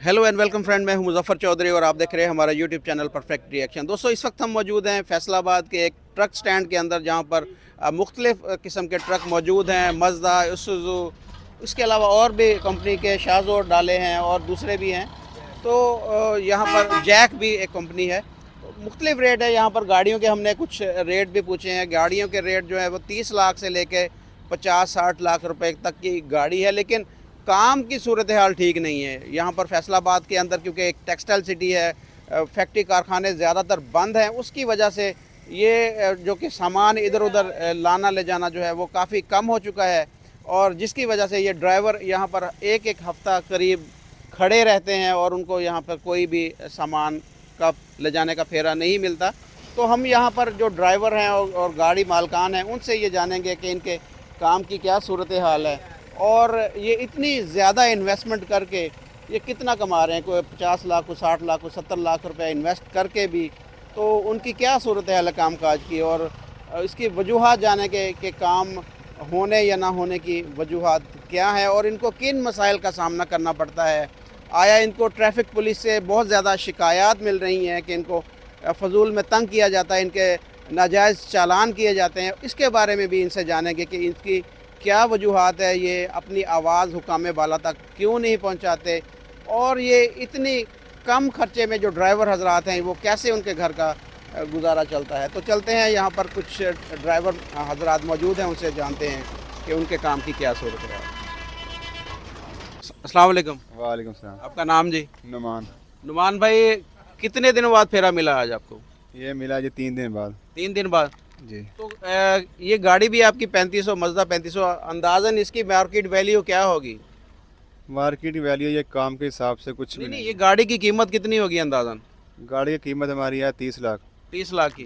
Hello and welcome friend, मैं हूं मुजफ्फर चौधरी और आप देख रहे हैं हमारा यूट्यूब चैनल परफेक्ट रिएक्शन। दोस्तों, इस वक्त हम मौजूद हैं फैसलाबाद के एक ट्रक स्टैंड के अंदर, जहां पर मुख्तलिफ किस्म के ट्रक मौजूद हैं। मज़दा, इसुज़ू, इसके अलावा और भी कंपनी के शाज़ोर डाले हैं और दूसरे भी हैं। तो यहाँ पर जैक भी एक कंपनी है। तो मुख्तलिफ रेट है यहाँ पर गाड़ियों के। हमने कुछ रेट भी पूछे हैं। गाड़ियों के रेट जो है वो 30 लाख से लेके 50-60 लाख रुपए तक की गाड़ी है, लेकिन काम की सूरत हाल ठीक नहीं है यहाँ पर फैसलाबाद के अंदर, क्योंकि एक टेक्सटाइल सिटी है, फैक्ट्री कारखाने ज़्यादातर बंद हैं। उसकी वजह से ये जो कि सामान इधर उधर लाना ले जाना जो है वो काफ़ी कम हो चुका है, और जिसकी वजह से ये ड्राइवर यहाँ पर एक एक हफ़्ता करीब खड़े रहते हैं और उनको यहाँ पर कोई भी सामान का ले जाने का फेरा नहीं मिलता। तो हम यहाँ पर जो ड्राइवर हैं और गाड़ी मालकान हैं उनसे ये जानेंगे कि इनके काम की क्या सूरत हाल है, और ये इतनी ज़्यादा इन्वेस्टमेंट करके ये कितना कमा रहे हैं। कोई 50 लाख, कोई 60 लाख, कोई 70 लाख रुपए इन्वेस्ट करके भी, तो उनकी क्या सूरत हाल है काम काज की, और इसकी वजूहात जाने के काम होने या ना होने की वजूहात क्या है, और इनको किन मसाइल का सामना करना पड़ता है। आया इनको ट्रैफिक पुलिस से बहुत ज़्यादा शिकायत मिल रही हैं कि इनको फजूल में तंग किया जाता है, इनके नाजायज़ चालान किए जाते हैं। इसके बारे में भी इनसे जानेंगे कि इनकी क्या वजूहात है, ये अपनी आवाज़ हुकाम बाला तक क्यों नहीं पहुंचाते, और ये इतनी कम खर्चे में जो ड्राइवर हजरात हैं वो कैसे उनके घर का गुजारा चलता है। तो चलते हैं, यहाँ पर कुछ ड्राइवर हजरात मौजूद हैं, उनसे जानते हैं कि उनके काम की क्या सूरत है। अस्सलाम वालेकुम। वालेकुम सलाम। आपका नाम जी? नुमान। नुमान भाई, कितने दिनों बाद फेरा मिला आज आपको? ये मिला जी 3 दिन बाद। 3 दिन बाद जी। तो ये गाड़ी भी आपकी 3500, मज़दा 3500, अंदाज़न इसकी मार्केट वैल्यू क्या होगी? मार्केट की वैल्यू ये काम के हिसाब से कुछ भी नहीं, ये गाड़ी की कीमत कितनी होगी अंदाज़न? गाड़ी की कीमत हमारी है 30 लाख। 30 लाख की।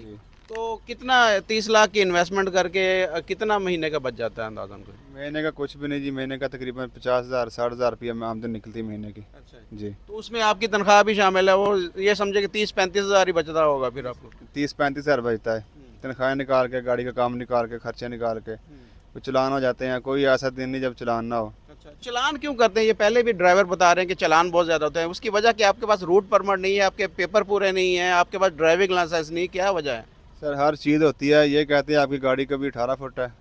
तो कितना 30 लाख की इन्वेस्टमेंट करके कितना महीने का बच जाता है अंदाज़न कोई? महीने का कुछ भी नहीं जी, महीने का तकरीबन 50,000 60,000 रुपया में आमदनी निकलती है महीने की। अच्छा जी। तो उसमें आपकी तनख्वाह भी शामिल है, वो ये समझे कि 30-35 हज़ार ही बचता होगा फिर आपको? 30-35 हज़ार बचता है, तनख्वाहें निकाल के, गाड़ी का काम निकाल के, खर्चे निकाल के, कुछ चलान हो जाते हैं। कोई ऐसा दिन नहीं जब चलान ना हो। अच्छा, चलान क्यों करते हैं? ये पहले भी ड्राइवर बता रहे हैं कि चलान बहुत ज़्यादा होते हैं। उसकी वजह कि आपके पास रूट परमिट नहीं है, आपके पेपर पूरे नहीं है, आपके पास ड्राइविंग लाइसेंस नहीं, क्या वजह है? सर हर चीज़ होती है। ये कहते हैं आपकी गाड़ी कभी 18 फुट है,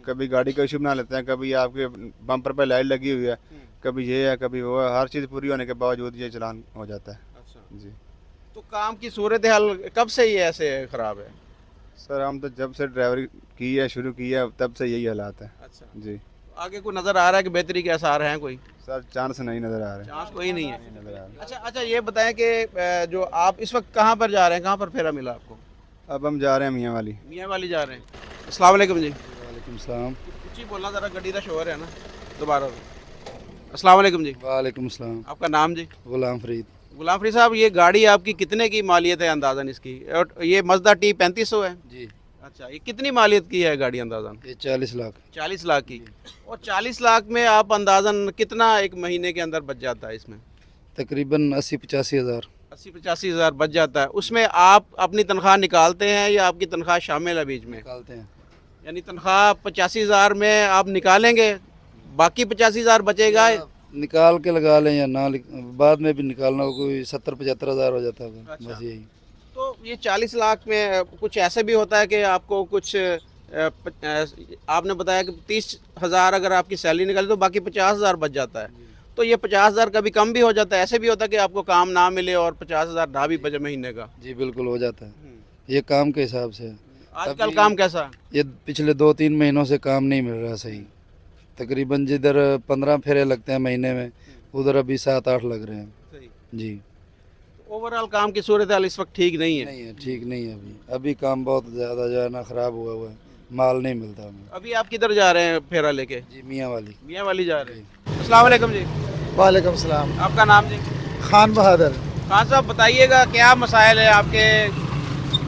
कभी गाड़ी का इशू बना लेते हैं, कभी आपके बम्पर पे लाइट लगी हुई है, कभी ये है, कभी वो है। हर चीज़ पूरी होने के बावजूद ये चलान हो जाता है। अच्छा जी। तो काम की सूरत हाल कब से ये ऐसे ख़राब है? सर हम तो जब से ड्राइवरी की है, शुरू की है, तब से यही हालात है। अच्छा, जी। आगे कोई नज़र आ रहा है कि बेहतरी के आसार हैं कोई? सर चांस नहीं नज़र आ रहे। चांस कोई नहीं है। नज़र आ रहे। अच्छा अच्छा, ये बताएं कि जो आप इस वक्त कहाँ पर जा रहे हैं, कहाँ पर फेरा मिला आपको? अब हम जा रहे हैं मियाँ वाली। मियाँ वाली जा रहे हैं। अस्सलाम वालेकुम जी। वालेकुम सलाम। कुछ ही बोलना, ज़रा गड्डी का शोर है ना, दोबारा। अस्सलाम वालेकुम जी। वालेकुम सलाम। आपका नाम जी? गुलाम फरीद। गुलाम फरीद साहब, ये गाड़ी आपकी कितने की मालियत है अंदाज़न इसकी? और ये मज़दा टी 3500 है। जी। अच्छा, ये कितनी मालियत की है गाड़ी अंदाज़न? ये 40 लाख। 40 लाख की। और 40 लाख में आप अंदाज़न कितना एक महीने के अंदर बच जाता है इसमें? तकरीबन 80-85 हज़ार। 80-85 हज़ार बच जाता है। उसमें आप अपनी तनख्वाह निकालते हैं या आपकी तनख्वाह शामिल है बीच में? निकालते हैं। यानी तनख्वाह 85 हज़ार में आप निकालेंगे, बाकी 85 हज़ार बचेगा? निकाल के लगा लें या ना, बाद में भी निकालना हो, कोई 70-75 हज़ार हो जाता है। अच्छा। बस यही। तो ये 40 लाख में कुछ ऐसे भी होता है कि आपको कुछ आपने बताया कि 30 हज़ार अगर आपकी सैलरी निकले तो बाकी 50 हज़ार बच जाता है। तो ये 50 हज़ार कभी कम भी हो जाता है, ऐसे भी होता है कि आपको काम ना मिले और 50 हज़ार ना भी बचे महीने का? जी बिल्कुल हो जाता है, ये काम के हिसाब से। आजकल काम कैसा? ये पिछले 2-3 महीनों से काम नहीं मिल रहा सही। तकरीबन जिधर 15 फेरे लगते हैं महीने में, उधर अभी 7-8 लग रहे हैं। सही। जी। ओवरऑल काम की सूरत हाल इस वक्त ठीक नहीं है? नहीं है, ठीक नहीं है। अभी काम बहुत ज़्यादा जो है ना ख़राब हुआ है, माल नहीं मिलता हमें। अभी आप किधर जा रहे हैं फेरा लेके? जी मियाँ वाली। मियाँ वाली जा रहे हैं। अस्सलाम वालेकुम जी। वालेकुम सलाम। आपका नाम जी? खान बहादुर। खान साहब, बताइएगा क्या मसाइल है आपके?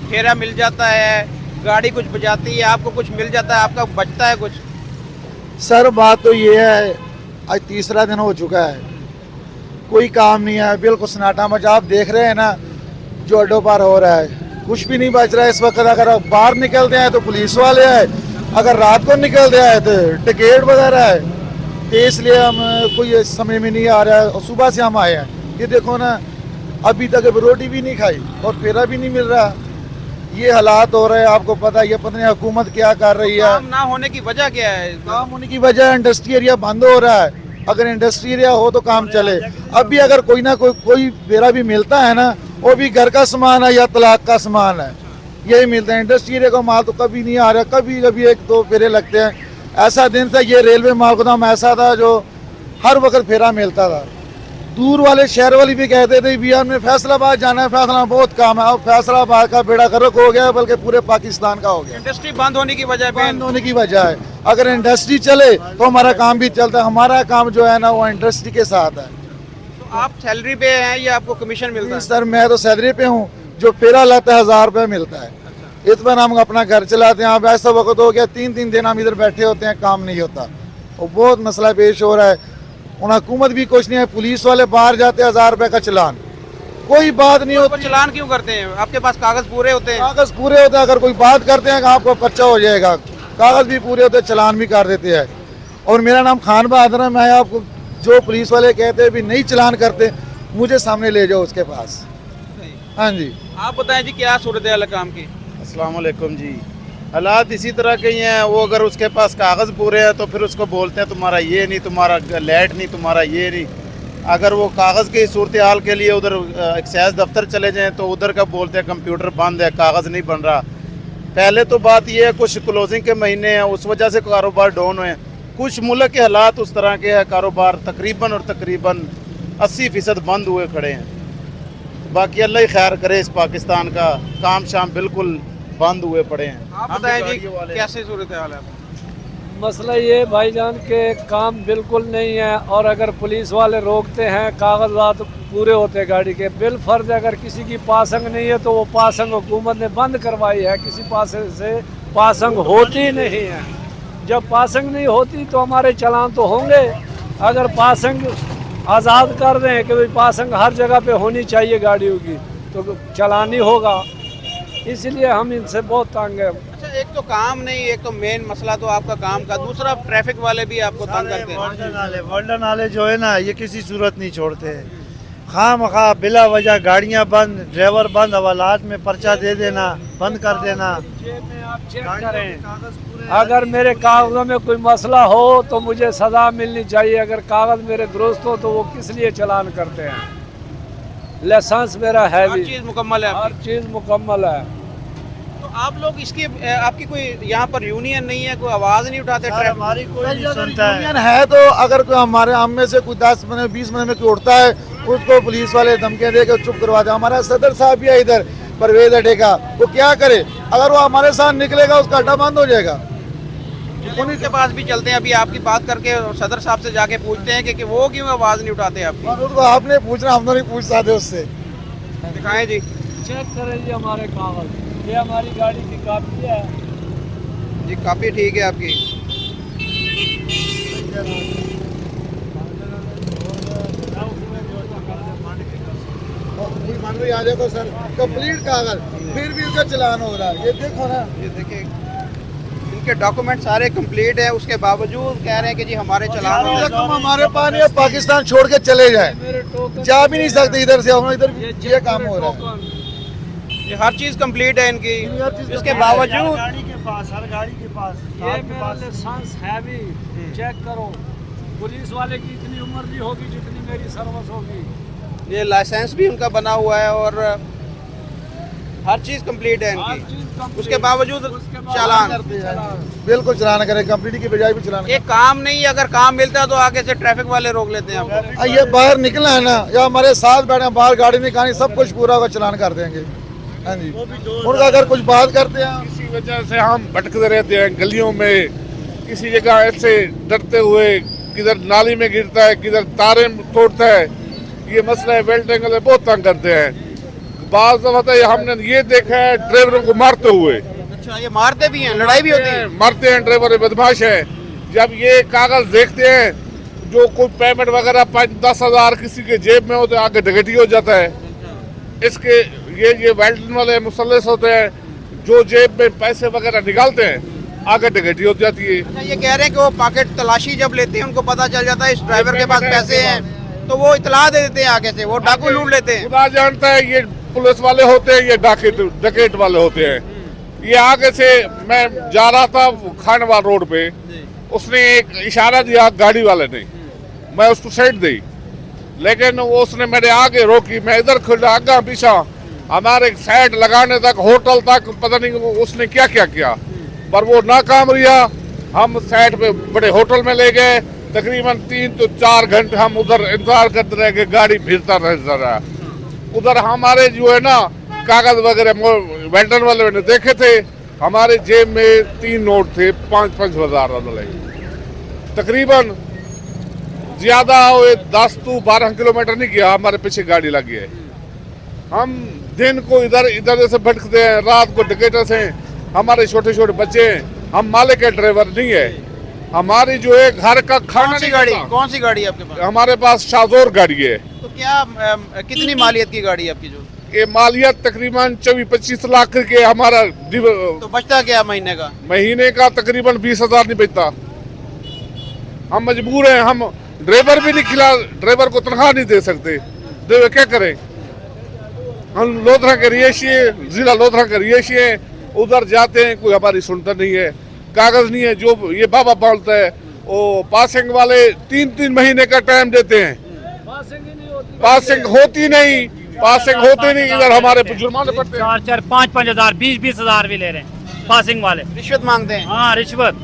फेरा मिल जाता है, गाड़ी कुछ बचाती है, आपको कुछ मिल जाता है, आपका बचता है कुछ? सर बात तो ये है, आज तीसरा दिन हो चुका है, कोई काम नहीं है, बिल्कुल सन्नाटा मचा। आप देख रहे हैं ना जो अड्डों पर हो रहा है, कुछ भी नहीं बच रहा है इस वक्त। अगर बाहर निकलते हैं तो पुलिस वाले हैं, अगर रात को निकलते हैं तो टिकट वगैरह है। तो इसलिए हम कोई समझ में नहीं आ रहा है, और सुबह से हम आए हैं ये देखो ना, अभी तक अब रोटी भी नहीं खाई और फेरा भी नहीं मिल रहा। ये हालात हो रहे हैं, आपको पता है, ये पता नहीं हुकूमत क्या कर रही है। काम ना होने की वजह क्या है? काम होने की वजह इंडस्ट्री एरिया बंद हो रहा है। अगर इंडस्ट्री एरिया हो तो काम चले। अब भी अगर कोई ना कोई फेरा भी मिलता है ना, वो भी घर का सामान है या तलाक का सामान है, यही मिलता है। इंडस्ट्री एरिया का माल तो कभी नहीं आ रहा, कभी कभी एक दो फेरे लगते हैं। ऐसा दिन था ये रेलवे मालगोदाम ऐसा था जो हर वक्त फेरा मिलता था। दूर वाले शहर वाले भी कहते थे भैया हमें फैसलाबाद जाना है, फैसलाबाद बहुत काम है। अब फैसलाबाद का बेड़ा गर्क हो गया, बल्कि पूरे पाकिस्तान का हो गया। इंडस्ट्री बंद होने की वजह बंद होने की वजह है। अगर इंडस्ट्री चले तो हमारा काम भी चलता है। हमारा काम जो है ना वो इंडस्ट्री के साथ है। तो आप सैलरी पे हैं या आपको कमीशन मिलता है? सर मैं तो सैलरी पे हूँ, जो फेरा लाता है 1000 रुपये मिलता है। इस पर हम अपना घर चलाते हैं। अब ऐसा वक्त हो गया 3-3 दिन हम इधर बैठे होते हैं, काम नहीं होता। और बहुत मसला पेश हो रहा है। उन हुकूमत भी कुछ नहीं है, पुलिस वाले बाहर जाते हैं 1000 रुपये का चलान, कोई बात नहीं तो होती। चलान क्यों करते हैं? आपके पास कागज पूरे होते हैं? कागज पूरे होते हैं, अगर कोई बात करते हैं कि आपको पर्चा हो जाएगा, कागज भी पूरे होते हैं, चलान भी कर देते हैं। और मेरा नाम खान बहादुर है। मैं आपको जो पुलिस वाले कहते हैं भी नहीं चलान करते, मुझे सामने ले जाओ उसके पास। हाँ जी, आप बताएं जी क्या सूरत हाल है काम की? अस्सलाम वालेकुम जी। हालात इसी तरह के ही हैं। वो अगर उसके पास कागज़ पूरे हैं तो फिर उसको बोलते हैं तुम्हारा ये नहीं, तुम्हारा लाइट नहीं, तुम्हारा ये नहीं। अगर वो कागज़ की सूरत हाल के लिए उधर एक्साइज दफ्तर चले जाएं तो उधर का बोलते हैं कंप्यूटर बंद है, कागज़ नहीं बन रहा। पहले तो बात ये है कुछ क्लोजिंग के महीने हैं, उस वजह से कारोबार डाउन हुए। कुछ मुल्क के हालात उस तरह के हैं, कारोबार तकरीबन 80% बंद हुए खड़े हैं। बाकी अल्लाह ही खैर करे इस पाकिस्तान का, काम शाम बिल्कुल बंद हुए पड़े हैं। आप हम बताएं जी गाड़ियों वाले हैं। कैसे सूरत हाल है? मसला ये भाईजान के काम बिल्कुल नहीं है। और अगर पुलिस वाले रोकते हैं, कागजात पूरे होते हैं गाड़ी के, बिल फर्ज अगर किसी की पासंग नहीं है तो वो पासंग हुकूमत ने बंद करवाई है। किसी पास से पासंग होती नहीं है। जब पासंग नहीं होती तो हमारे चलान तो होंगे। अगर पासंग आज़ाद कर दें कि भाई पासंग हर जगह पे होनी चाहिए गाड़ियों की, तो चलान ही होगा। इसलिए हम इनसे बहुत तंग हैं। अच्छा, एक तो काम नहीं, एक तो मेन मसला तो आपका काम का, दूसरा ट्रैफिक वाले भी आपको तंग करते हैं। वर्ल्डन वाले जो है ना, ये किसी सूरत नहीं छोड़ते हैं। खामखा बिला वजह गाड़ियां बंद, ड्राइवर बंद, हवालात में पर्चा दे देना, बंद कर देना। आप चेक करें, अगर मेरे कागजों में कोई मसला हो तो मुझे सज़ा मिलनी चाहिए। अगर कागज मेरे दुरुस्त हो तो वो किस लिए चलान करते हैं? लाइसेंस मेरा है हर भी, चीज़ मुकम्मल है हर आपकी। चीज़ मुकम्मल है। तो आप लोग इसकी आपकी कोई यहाँ पर यूनियन नहीं है, कोई आवाज़ नहीं उठाते? सर, ट्रैफिक हमारी कोई नहीं सुनता है। यूनियन है तो अगर कोई हमारे हम में से कोई 10 महीने 20 महीने में कोई उठता है, उसको पुलिस वाले धमकियाँ दे के चुप करवाते। हमारा सदर साहब भी है इधर परवेज अड्डे का, वो क्या करे? अगर वो हमारे साथ निकलेगा उसका अड्डा बंद हो जाएगा। उन्हीं के पास भी चलते हैं। अभी आपकी बात करके सदर साहब से जाके पूछते हैं कि वो क्यों आवाज़ नहीं उठाते आपकी? और उनको आपने पूछना, हम तो नहीं पूछ सकते उससे। दिखाएं जी। चेक करें जी हमारे कागज, ये हमारी गाड़ी की कापी है। जी काफ़ी ठीक है आपकी। आ जाएगा सर, कंप्लीट कागज, फिर भी उसका चलान हो रहा है। ये देखो ना, ये देखिए इनके डॉक्यूमेंट सारे कंप्लीट है, उसके बावजूद कह रहे हैं कि जी हमारे चलान हो कम हमारे पास नहीं है, पाकिस्तान छोड़ के चले जाए, मेरे टोकन जा भी नहीं सकते इधर से। हम इधर ये ये काम हो रहा है। टोकन। ये हर चीज़ कंप्लीट है इनकी, इसके हर बावजूद गाड़ी के पास, हर गाड़ी के पास, ये आपके मेरा पास। लाइसेंस है भी, चेक करो। पुलिस वाले की इतनी उम्र नहीं होगी जितनी मेरी सर्विस होगी। ये लाइसेंस भी उनका बना हुआ है और हर चीज़ कंप्लीट है हर इनकी, चीज़ complete। उसके बावजूद उसके बाद चालान। बिल्कुल चलान करें, कंप्लीट की बजाय भी चलान ये काम नहीं है, अगर काम मिलता है तो आगे से ट्रैफिक वाले रोक लेते हैं आपको। करें। ये बाहर निकलना है ना, या हमारे साथ बैठे हैं, बाहर गाड़ी नहीं खानी, सब कुछ पूरा होगा, चलान कर देंगे। हाँ जी, उनका अगर कुछ बात करते हैं इसी वजह से हम भटकते रहते हैं गलियों में, किसी जगह ऐसे डरते हुए, किधर नाली में गिरता है, किधर तारे तोड़ता है। ये मसला है, वेल्डिंग वाले बहुत तंग करते हैं। बाज़ दफ़ा हमने ये देखा है ड्राइवरों को मारते हुए। अच्छा, ये मारते भी हैं, लड़ाई भी होती है? मारते हैं, ड्राइवर ये बदमाश है। जब ये कागज देखते हैं, जो कोई पेमेंट वगैरह 5-10 हज़ार किसी के जेब में हो तो आगे डकैती हो जाता है। इसके ये वेल्डिंग वाले मुसल्लस होते हैं, जो जेब में पैसे वगैरह निकालते हैं, आगे डकैती हो जाती है। अच्छा, ये कह रहे हैं कि वो पॉकेट तलाशी जब लेते हैं उनको पता चल जाता है इस ड्राइवर के पास पैसे हैं। तो वो इतला दे देते हैं आगे से, वो डाकू लूट लेते हैं। खुदा जानता है ये पुलिस वाले होते हैं, ये डकैत वाले होते हैं। ये आगे से मैं जा रहा था खानवा रोड पे, उसने एक इशारा दिया गाड़ी वाले ने, मैं उसको साइड दी, लेकिन वो उसने मेरे आगे रोकी, मैं इधर खुला आगा पीछा, हमारे साइड लगाने तक होटल तक पता नहीं उसने क्या क्या किया, पर वो नाकाम रहा। हम साइड पे बड़े होटल में ले गए, तकरीबन 3 तो 4 घंटे हम उधर इंतजार करते रह गए, गाड़ी भिड़ता रहा। उधर हमारे जो है ना कागज वगैरह वेल्डन वाले ने देखे थे, हमारे जेब में 3 नोट थे 5-5 हजार वाले, तकरीबन ज्यादा 10 to 12 किलोमीटर नहीं किया, हमारे पीछे गाड़ी लगी है। हम दिन को इधर इधर से भटकते हैं, रात को डकैत से, हमारे छोटे छोटे बच्चे हैं, हम मालिक के ड्राइवर नहीं है, हमारी जो है घर का खाना नहीं गाड़ी, खाता। कौन सी गाड़ी है आपके पास? हमारे पास शाजोर गाड़ी है। तो क्या कितनी मालियत की गाड़ी है आपकी? जो ये मालियत तकरीबन 24-25 लाख के हमारा तो बचता क्या महीने का? महीने का तकरीबन 20,000 नहीं बचता। हम मजबूर हैं, हम ड्राइवर भी नहीं खिला, ड्राइवर को तनख्वाह नहीं दे सकते, ड्राइवर क्या करें? हम लोधरा के रिहायशी है, जिला लोधरा के रिहायशी है, उधर जाते हैं कोई हमारी सुनता नहीं है, कागज नहीं है। जो ये बाबा बोलता है वो पासिंग वाले 3-3 महीने का टाइम देते हैं, पासिंग होती नहीं, पासिंग होती नहीं, इधर हमारे जुर्माने पड़ते हैं। 4-4, 5-5 हजार, 20-20 हजार भी ले रहे हैं पासिंग वाले, रिश्वत मांगते हैं। हाँ रिश्वत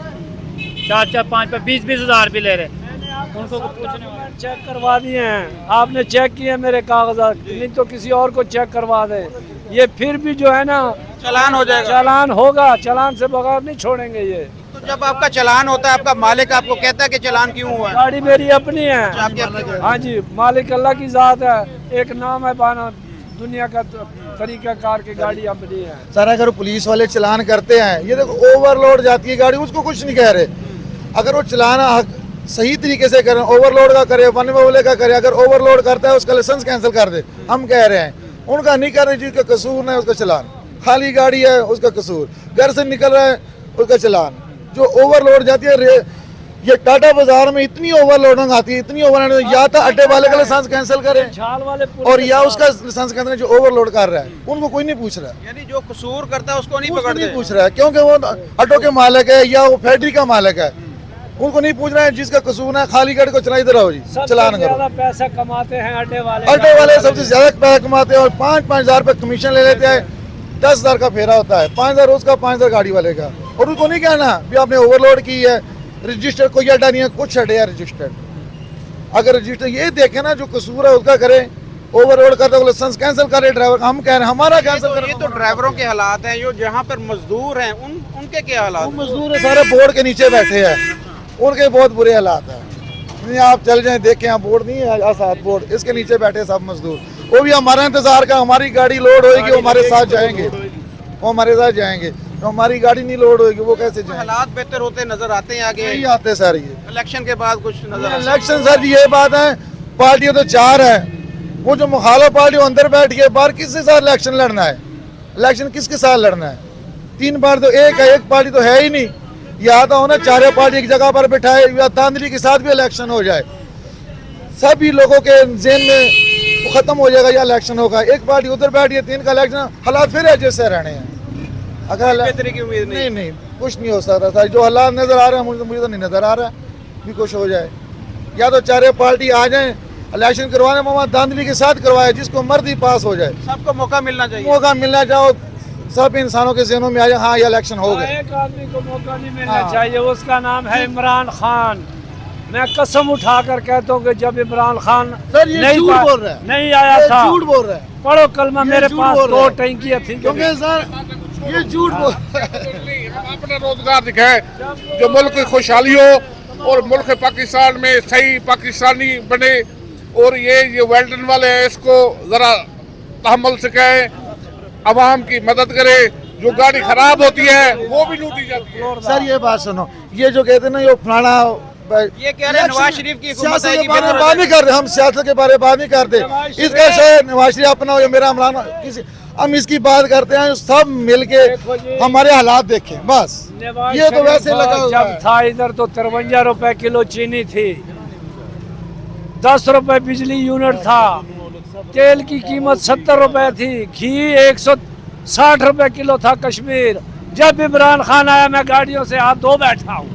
4-4, 5-5, 20-20 हजार भी ले रहे हैं। उनको पूछने वाले चेक करवा दिए हैं, आपने चेक किए मेरे कागजात, नहीं तो किसी और को चेक करवा दे। ये फिर भी जो है ना चालान हो जाएगा। चालान होगा, चालान से बगैर नहीं छोड़ेंगे ये। तो जब आपका चालान होता है, आपका मालिक आपको कहता है कि चालान क्यों हुआ है? गाड़ी मेरी अपनी है। आपकी? हाँ जी, मालिक अल्लाह की जात है, एक नाम है बाना, दुनिया का तरीका कार की गाड़ी अपनी है। सर अगर पुलिस वाले चलान करते हैं, ये देखो ओवरलोड जाती है गाड़ी, उसको कुछ नहीं कह रहे। अगर वो चलाना सही तरीके से करें, ओवरलोड का करे, वन वाले का करे, अगर ओवरलोड करता है उसका लाइसेंस कैंसिल कर दे, हम कह रहे हैं। उनका नहीं कर रहे, जिसका कसूर नहीं उसका चलान, खाली गाड़ी है उसका कसूर, घर से निकल रहा है उसका चलान। जो ओवरलोड जाती है, ये टाटा बाजार में इतनी ओवरलोडिंग आती है, इतनी ओवरलोडिंग, या तो अड्डे वाले का लाइसेंस कैंसिल करे झाल वाले और या उसका लाइसेंस कैंसिल, जो ओवरलोड कर रहा है उनको कोई नहीं पूछ रहा है, यानी जो कसूर करता है उसको नहीं उसको पकड़ते। नहीं पूछ रहा है, क्योंकि वो ऑटो के मालिक है या वो फैक्ट्री का मालिक है, उनको नहीं पूछ रहे हैं। जिसका कसूर है खाली गाड़ी को चला, इधर आओ जी चलान करो। ज्यादा पैसा कमाते हैं अड्डे वाले सबसे ज्यादा पैसा कमाते हैं और 5-5 हजार रुपए कमीशन ले लेते हैं। 10 हजार का फेरा होता है, 5 हजार उसका, 5 हजार गाड़ी वाले का, और उनको नहीं कहना भी आपने ओवरलोड की है, रजिस्टर कोई अड्डा नहीं है, कुछ अड्डे है रजिस्टर्ड। अगर रजिस्टर ये देखे ना जो कसूर है उसका करे, ओवरलोड करता है लाइसेंस कैंसिल करे ड्राइवर, हम कह रहे हैं हमारा कैंसिल करे। ये तो ड्राइवरों के हालात हैं, जो जहाँ पर मजदूर हैं उनके क्या हालात? मजदूर सारे बोर्ड के नीचे बैठे हैं, उनके बहुत बुरे हालात हैं। नहीं आप चल जाएं देखें, यहाँ बोर्ड नहीं है, आसाद बोर्ड, इसके नीचे बैठे सब मजदूर, वो भी हमारा इंतजार का, हमारी गाड़ी लोड होएगी वो हमारे साथ जाएंगे, वो हमारे साथ जाएंगे, तो हमारी गाड़ी नहीं लोड होएगी वो कैसे जाएंगे? हालात बेहतर होते नजर आते हैं आगे? नहीं आते सर, ये इलेक्शन के बाद कुछ नजर इलेक्शन सर ये बात है, पार्टियां तो 4 है, वो जो मुखालिफ पार्टी अंदर बैठ के बाहर किसके साथ इलेक्शन लड़ना है? इलेक्शन किसके साथ लड़ना है? 3 बार तो एक है, एक पार्टी तो है ही नहीं। या तो ना 4 पार्टी एक जगह पर बिठाए, या तांदरी के साथ भी इलेक्शन हो जाए, सभी लोगों के जेन में वो खत्म हो जाएगा, या इलेक्शन होगा। एक पार्टी उधर बैठी है, 3 का इलेक्शन, हालात फिर है जैसे रहने हैं। अगर बेहतरी की उम्मीद नहीं? नहीं कुछ नहीं हो सकता सर, जो हालात नजर आ रहे हैं मुझे तो नहीं नजर आ रहा भी कुछ हो जाए। या तो 4 पार्टी आ जाए, इलेक्शन करवाने में धांधली के साथ करवाए, जिसको मर्जी पास हो जाए, सबको मौका मिलना चाहिए। मौका मिलना चाहो, सब इंसानों के जहनों में आ जाए हाँ ये इलेक्शन हो गए। एक आदमी को मौका नहीं मिलना चाहिए, उसका नाम है इमरान खान। मैं कसम उठा कर कहता हूँ कि जब इमरान खान सर ये झूठ बोल रहा है, नहीं आया था, झूठ बोल रहा है, पढ़ो कलमा, मेरे पास 2 टंकियाँ थी। क्योंकि सर ये झूठ बोल हम अपना रोजगार दिखाए, जो मुल्क की खुशहाली हो और मुल्क पाकिस्तान में सही पाकिस्तानी बने, और ये वेल्डन वाले हैं इसको जरा तहम्मुल से कहे, अवाम की मदद करे। जो गाड़ी खराब होती है वो भी लूटी जाती है। सर ये बात सुनो, ये जो कहते हैं ना ये फलाना, ये कह रहे हैं नवाज शरीफ की हुकूमत आएगी, के बारे में बात नहीं करते, हम सियासत के बारे में बात नहीं करते। इसका शायद नवाज शरीफ अपना हो या मेरा इमरान, हम इसकी बात करते हैं, सब मिलके हमारे हालात देखें बस। ये तो वैसे लगा जब था इधर तो 53 रुपए किलो चीनी थी, 10 रुपए बिजली यूनिट था, तेल की कीमत 70 रुपए थी, घी 160 रुपए किलो था कश्मीर। जब इमरान खान आया मैं गाड़ियों से हाथ धो बैठा हूँ।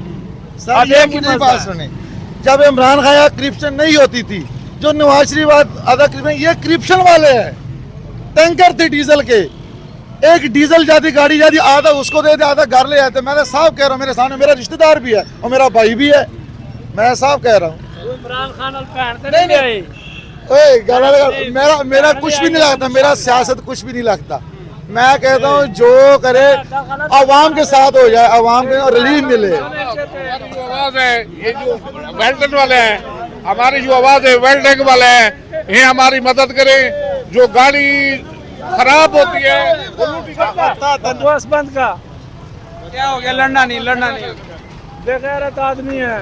सर अब ये एक ही मुझे मसला बात है। सुने, जब इमरान खान यहाँ करप्शन नहीं होती थी, जो नवाज शरीफ आधा करप्शन, ये करप्शन वाले हैं। टैंकर थे डीजल के, एक डीजल जाती गाड़ी जाती, आधा उसको दे दे, आधा घर ले आते। मैंने साफ कह रहा हूँ, मेरे सामने मेरा रिश्तेदार भी है और मेरा भाई भी है, मैं साफ कह रहा हूँ। इमरान खान नहीं, नहीं। ओए गाना लगा, मेरा कुछ भी नहीं लगता, मेरा सियासत कुछ भी नहीं लगता। मैं कहता हूँ जो करे आवाम के साथ हो जाए, आवाम के रिलीफ मिले। हमारी जो आवाज है, ये जो वेल्डन वाले हैं, हमारी जो आवाज है वेल्डिंग वाले हैं, ये हमारी मदद करें। जो गाड़ी खराब होती है बंदोबस्त बंद का क्या हो गया? लड़ना नहीं। बेगैरत आदमी है,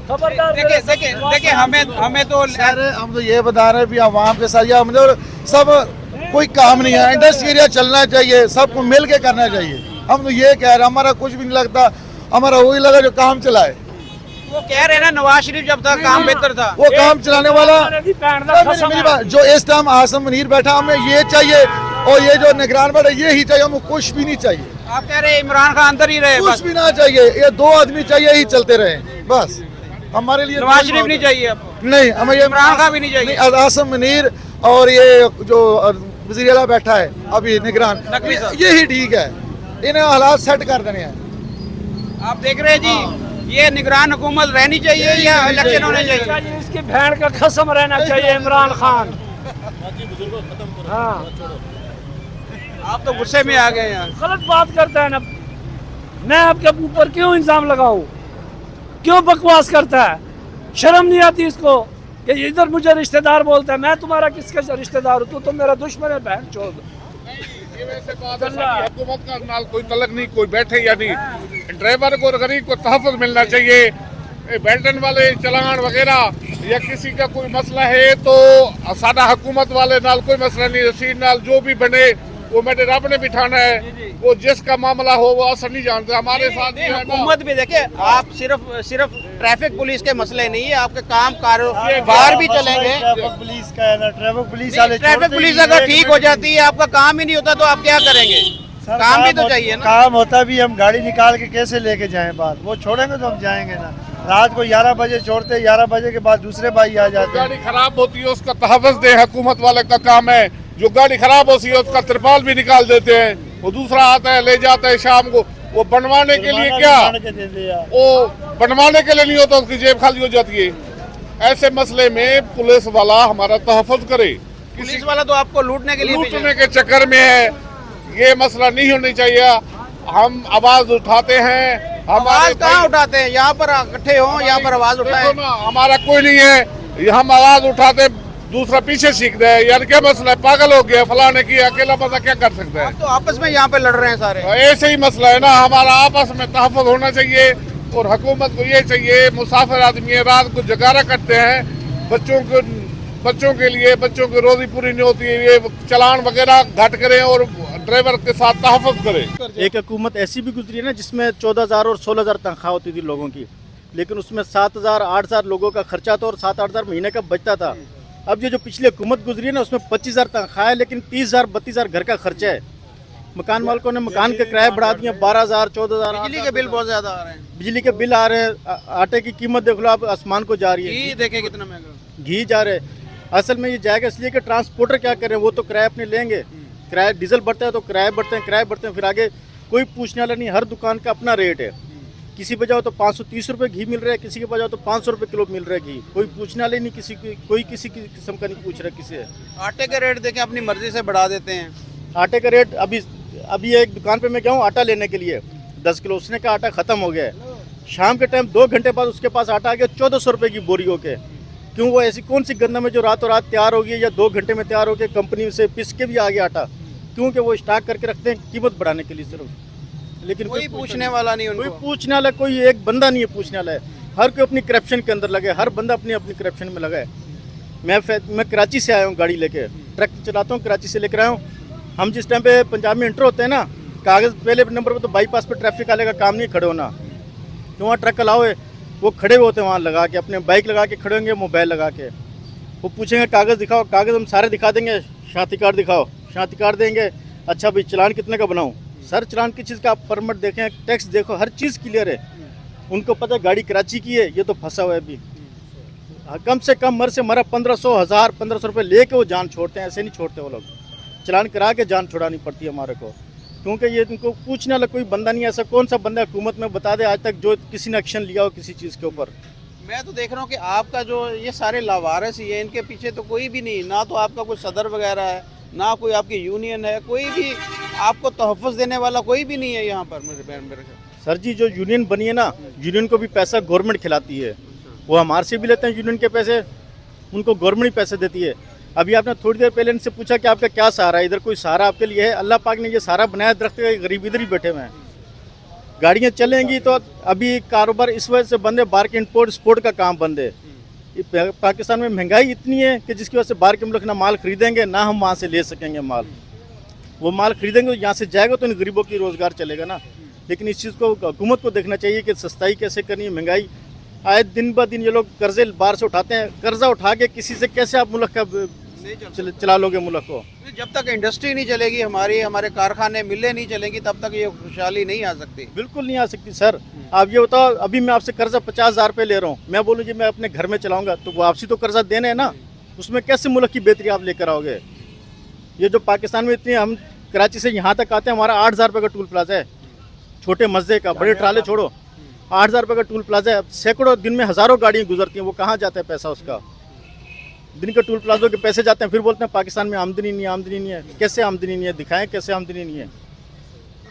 खबरदार। देखिए हमें तो अरे हम तो ये बता रहे हैं भी आवाम के साथ, या मतलब सब कोई काम नहीं है, इंडस्ट्री एरिया चलना चाहिए, सबको मिल के करना चाहिए। हम तो ये कह रहे हैं, हमारा कुछ भी नहीं लगता, हमारा वही लगा जो काम चलाए। वो कह रहे हैं ना, नवाज शरीफ जब था काम बेहतर था। वो काम चलाने वाला खत्म मेरी बात, जो इस टाइम आसम मुनीर बैठा, हमें ये चाहिए, और ये जो निगरान बैठा ये ही चाहिए, हमें कुछ भी नहीं चाहिए। आप कह रहे हैं इमरान खान अंदर ही रहे, कुछ बस भी ना चाहिए, ये दो आदमी चाहिए, ही चलते रहे बस। हमारे लिए नवाज शरीफ नहीं चाहिए आपको? नहीं, हमें ये इमरान खान भी नहीं चाहिए? आसम मुनीर और ये जो वज़ीर आला बैठा है अभी निगरान, नकवी साहब। ये ही ठीक है, इन्हें हालात सेट कर देने हैं। आप देख रहे हैं जी, ये निगरान हुकूमत रहनी चाहिए या इलेक्शन होने चाहिए? इसकी भैन का खसम रहना चाहिए इमरान खान। हाँ, आप तो गुस्से में आ गए यार। गलत बात करता है ना, मैं आपके ऊपर क्यों इल्जाम लगाऊं? क्यों बकवास करता है? शर्म नहीं आती इसको कि इधर मुझे रिश्तेदार बोलता है? मैं तुम्हारा किसका रिश्तेदार हूँ? तू तो मेरा दुश्मन है, बहन चोद। ये वैसे बात है, सारी हुकूमत का नाल कोई तलक नहीं, कोई बैठे या नहीं। ड्राइवर को और गरीब को तहफ़्फ़ुज़ मिलना चाहिए। बेल्टन वाले चलान वगैरह या किसी का कोई मसला है तो सादा हुकूमत वाले नाल कोई मसला नहीं, रसीद नाल जो भी बने वो मेरे रब ने बिठाना है। वो जिसका मामला हो वो असर नहीं जानते। हमारे साथ भी है ना, हुकूमत भी देखे, आप सिर्फ ट्रैफिक पुलिस के मसले नहीं है, आपके काम कारोबार भी चलेंगे। ट्रैफिक पुलिस का है ना, ट्रैफिक पुलिस वाले ट्रैफिक पुलिस अगर ठीक हो जाती है, आपका काम ही नहीं होता तो आप क्या करेंगे? काम भी तो चाहिए ना। काम होता भी, हम गाड़ी निकाल के कैसे लेके जाएं बात, वो छोड़ेंगे तो हम जाएंगे ना। रात को 11 बजे छोड़ते, 11 बजे के बाद दूसरे भाई आ जाते हैं। गाड़ी खराब होती है उसका तहफ़्फ़ुज़ दे, हुकूमत वाले का काम है। जो गाड़ी खराब होती है उसका तिरपाल भी निकाल देते हैं, वो दूसरा आता है ले जाता है शाम को। वो बनवाने के लिए क्या, वो बनवाने के लिए नहीं होता, उसकी जेब खाली हो जाती है। ऐसे मसले में पुलिस वाला हमारा तहफ़्फ़ुज़ करे। पुलिस वाला तो आपको लूटने के लिए भी लूटने के चक्कर में है, ये मसला नहीं होनी चाहिए। हम आवाज उठाते हैं, आवाज कहाँ उठाते हैं? यहाँ पर इकट्ठे हो, यहाँ पर आवाज उठाए। देखो ना, हमारा कोई नहीं है, हम आवाज उठाते, दूसरा पीछे सीख दे यार, क्या मसला है, पागल हो गया, फलाने की अकेला बंदा क्या कर सकता है? तो आपस में यहाँ पे लड़ रहे हैं सारे। ऐसे ही मसला है ना, हमारा आपस में तहफ़्फ़ुज़ होना चाहिए। और हुकूमत को ये चाहिए, मुसाफिर आदमी है, रात को जगारा करते हैं, बच्चों के लिए, बच्चों की रोजी पूरी नहीं होती है, ये चलान वगैरह घट करें और ड्राइवर के साथ तहफ़्फ़ुज़ करें। एक हुकूमत ऐसी भी गुजरी है ना जिसमें 14,000 और 16,000 तनख्वाह होती थी लोगों की, लेकिन उसमें 7,000 8,000 लोगों का खर्चा था और 7-8,000 महीने का बचता था। अब ये जो पिछली हुकूमत गुजरी है ना, उसमें 25,000 तनख्वाह है, लेकिन 30,000 32,000 घर का खर्चा है। मकान मालिकों ने मकान के किराए बढ़ा दिए, 12,000 14,000। बिजली के बिल बहुत ज्यादा आ रहे हैं। बिजली के बिल आ रहे हैं, आटे की कीमत देख लो आप, आसमान को जा रही है। घी देखें कितना महंगा, घी जा रहे हैं। असल में ये जाएगा इसलिए कि ट्रांसपोर्टर क्या करें, वो तो किराए अपने लेंगे, किराया डीजल बढ़ता है तो किराए बढ़ते हैं, फिर आगे कोई पूछने वाला नहीं। हर दुकान का अपना रेट है, किसी पे जाओ तो 530 रुपये घी मिल रहा है, किसी के पास जाओ तो 500 रुपये किलो मिल रहा है घी। कोई पूछने वाले नहीं, किसी की कोई किसी की किस्म का नहीं पूछ रहा किसी है। आटे के रेट देखें अपनी मर्जी से बढ़ा देते हैं। आटे का रेट अभी एक दुकान पे मैं गया हूँ आटा लेने के लिए, 10 किलो, उसने का आटा ख़त्म हो गया है। शाम के टाइम 2 घंटे बाद उसके पास आटा आ गया 1,400 रुपये की बोरी होके। क्यों? वो ऐसी कौन सी गंदम है जो रातों रात तैयार हो गई या 2 घंटे में तैयार हो गया, कंपनी से पिस के भी आ गया आटा, क्योंकि वो स्टॉक करके रखते हैं कीमत बढ़ाने के लिए सिर्फ। लेकिन कोई पूछने वाला नहीं, कोई पूछने वाला, कोई एक बंदा नहीं है पूछने वाला है। हर कोई अपनी करप्शन के अंदर लगा है, हर बंदा अपनी अपनी करप्शन में लगा है। मैं कराची से आया हूँ गाड़ी लेके, ट्रक चलाता हूँ, कराची से लेकर आया हूँ। हम जिस टाइम पे पंजाब में एंटर होते हैं ना, कागज़ पहले नंबर पर तो बाईपास पे ट्रैफिक वाले का काम नहीं खड़े होना, तो वहाँ ट्रक लाओ है, वो खड़े होते हैं वहाँ लगा के, अपने बाइक लगा के खड़े होंगे, मोबाइल लगा के। वो पूछेंगे कागज़ दिखाओ, कागज़ हम सारे दिखा देंगे, शनाख्ती कार्ड दिखाओ, शनाख्ती कार्ड देंगे। अच्छा भाई चालान कितने का बनाऊँ? सर चालान किस चीज़ का? आप परमिट देखें, टैक्स देखो, हर चीज़ क्लियर है। उनको पता है गाड़ी कराची की है, ये तो फंसा हुआ है अभी। कम से कम मर से मरा 1500, 1000, 1500 रुपये लेके वो जान छोड़ते हैं, ऐसे नहीं छोड़ते वो लोग। चालान करा के जान छुड़ानी पड़ती है हमारे को, क्योंकि ये इनको पूछने वाला कोई बंदा नहीं है। ऐसा कौन सा बंदा हुकूमत में बता दे आज तक जो किसी ने एक्शन लिया हो किसी चीज़ के ऊपर? मैं तो देख रहा हूँ कि आपका जो ये सारे लावारिस ही है, इनके पीछे तो कोई भी नहीं, ना तो आपका कोई सदर वगैरह है, ना कोई आपकी यूनियन है, कोई भी आपको तहफ़्फ़ुज़ देने वाला कोई भी नहीं है यहाँ पर मेरे सर जी जो यूनियन बनी है ना, यूनियन को भी पैसा गवर्नमेंट खिलाती है। वो हमारे से भी लेते हैं यूनियन के पैसे, उनको गवर्नमेंट ही पैसे देती है। अभी आपने थोड़ी देर पहले इनसे पूछा कि आपका क्या सहारा है? इधर कोई सहारा आपके लिए है? अल्लाह पाक ने ये सहारा बनाया, दरख्त के गरीब इधर ही बैठे हुए हैं। गाड़ियाँ चलेंगी तो अभी कारोबार इस वजह से बंद है, बाहर के इंपोर्ट एक्सपोर्ट का काम बंद है। पाकिस्तान में महंगाई इतनी है कि जिसकी वजह से बाहर के मुल्क ना माल खरीदेंगे, ना हम वहाँ से ले सकेंगे माल। वो माल खरीदेंगे तो यहाँ से जाएगा तो इन गरीबों की रोज़गार चलेगा ना। लेकिन इस चीज़ को हुकूमत को देखना चाहिए कि सस्ताई कैसे करनी है। महंगाई आए दिन ब दिन ये लोग कर्जे बाहर से उठाते हैं, कर्जा उठा के किसी से कैसे आप मुल्क का चला लोगे मुल्क को? जब तक इंडस्ट्री नहीं चलेगी हमारी, हमारे कारखाने मिलें नहीं चलेंगी, तब तक ये खुशहाली नहीं आ सकती। बिल्कुल नहीं आ सकती सर। आप ये बताओ, अभी मैं आपसे कर्जा 50,000 रुपये ले रहा हूँ, मैं बोलूँ जी मैं अपने घर में चलाऊंगा, तो वापसी तो कर्जा देना है ना। उसमें कैसे मुल्क की बेहतरी आप लेकर आओगे? ये जो पाकिस्तान में इतनी, हम कराची से यहाँ तक आते हैं, हमारा 8,000 रुपये का टूल प्लाजा है, छोटे मस्जे का, बड़े ट्राले छोड़ो, 8,000 रुपये का टूल प्लाजा है। सैकड़ों दिन में हज़ारों गाड़ियाँ गुजरती हैं, वो कहाँ जाता है पैसा उसका? दिन के टूल प्लाजों के पैसे जाते हैं, फिर बोलते हैं पाकिस्तान में आमदनी नहीं है, आमदनी नहीं है। कैसे आमदनी नहीं है? दिखाएं कैसे आमदनी नहीं है।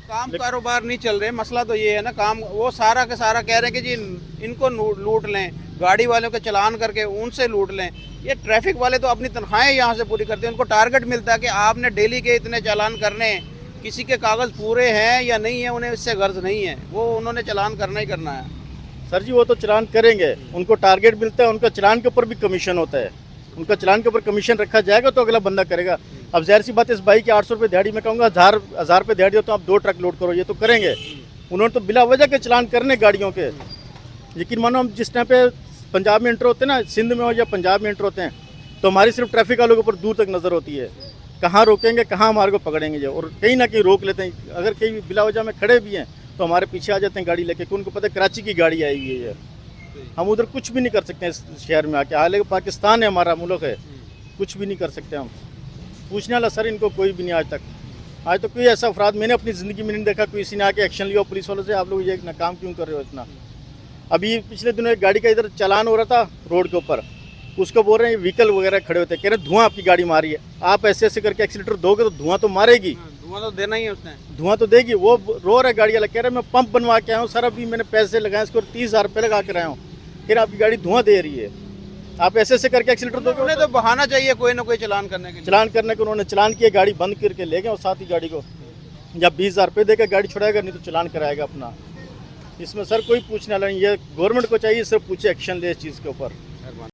काम कारोबार नहीं चल रहे, मसला तो ये है ना। काम वो सारा का सारा कह रहे हैं कि जी इनको लूट लें, गाड़ी वालों के चलान करके उनसे लूट लें। ये ट्रैफिक वाले तो अपनी तनख्वाहें यहाँ से पूरी करते हैं, उनको टारगेट मिलता है कि आपने डेली के इतने चालान करने, किसी के कागज़ पूरे हैं या नहीं है उन्हें इससे गर्ज नहीं है, वो उन्होंने चालान करना ही करना है। सर जी वो तो चालान करेंगे, उनको टारगेट मिलता है, उनका चालान के ऊपर भी कमीशन होता है, उनका चालान के ऊपर कमीशन रखा जाएगा तो अगला बंदा करेगा। अब जाहिर सी बात है, इस बाइक की 800 रुपये दिहाड़ी में कहूँगा, 1000 रुपये दिहाड़ी हो तो आप 2 ट्रक लोड करो, ये तो करेंगे। उन्होंने तो बिला वजह के चालान करने गाड़ियों के। यकीन मानो हम जिस टाइम पे पंजाब में इंटर होते हैं ना, सिंध में हो या पंजाब में इंटर होते हैं, तो हमारी सिर्फ ट्रैफिक वालों के ऊपर दूर तक नज़र होती है, कहाँ रोकेंगे, कहाँ हमारे को पकड़ेंगे जो, और कहीं ना कहीं रोक लेते हैं। अगर कहीं बिला वजह में खड़े भी हैं तो हमारे पीछे आ जाते हैं गाड़ी लेके, कि उनको पता है कराची की गाड़ी आई हुई है। हम उधर कुछ भी नहीं कर सकते हैं इस शहर में आके, हालांकि पाकिस्तान है, हमारा मुल्क है, कुछ भी नहीं कर सकते हम। पूछने वाला सर इनको कोई भी नहीं आज तक। आज तो कोई ऐसा अपराध मैंने अपनी ज़िंदगी में नहीं देखा किसी ने आके एक्शन लिया पुलिस वालों से, आप लोग ये काम क्यों कर रहे हो इतना। अभी पिछले दिनों एक गाड़ी का इधर चालान हो रहा था रोड के ऊपर, उसको बोल रहे हैं व्हीकल वगैरह खड़े होते हैं, कह रहे धुआं आपकी गाड़ी मारी है। आप ऐसे ऐसे करके एक्सीलेटर दोगे तो धुआं तो मारेगी, धुआं तो देना ही है उसने, धुआं तो देगी। वो रो रहा है गाड़ी वाला, कह रहा है मैं पंप बनवा के आया हूँ सर, अभी मैंने पैसे लगाए इसको, 30,000 रुपये लगा कर आया हूँ, फिर आपकी गाड़ी धुआं दे रही है। आप ऐसे ऐसे करके एक्सीलेटर दोगे, उन्हें तो बहाना चाहिए कोई ना कोई चालान करने के लिए। चलान करने को उन्होंने चलान किया, गाड़ी बंद करके ले गए और साथ ही गाड़ी को या 20,000 रुपये देकर गाड़ी छुड़ाएगा, नहीं तो चलान कराएगा अपना। इसमें सर कोई पूछने वाला नहीं, ये गवर्नमेंट को चाहिए सिर्फ पूछे, एक्शन ले इस चीज़ के ऊपर।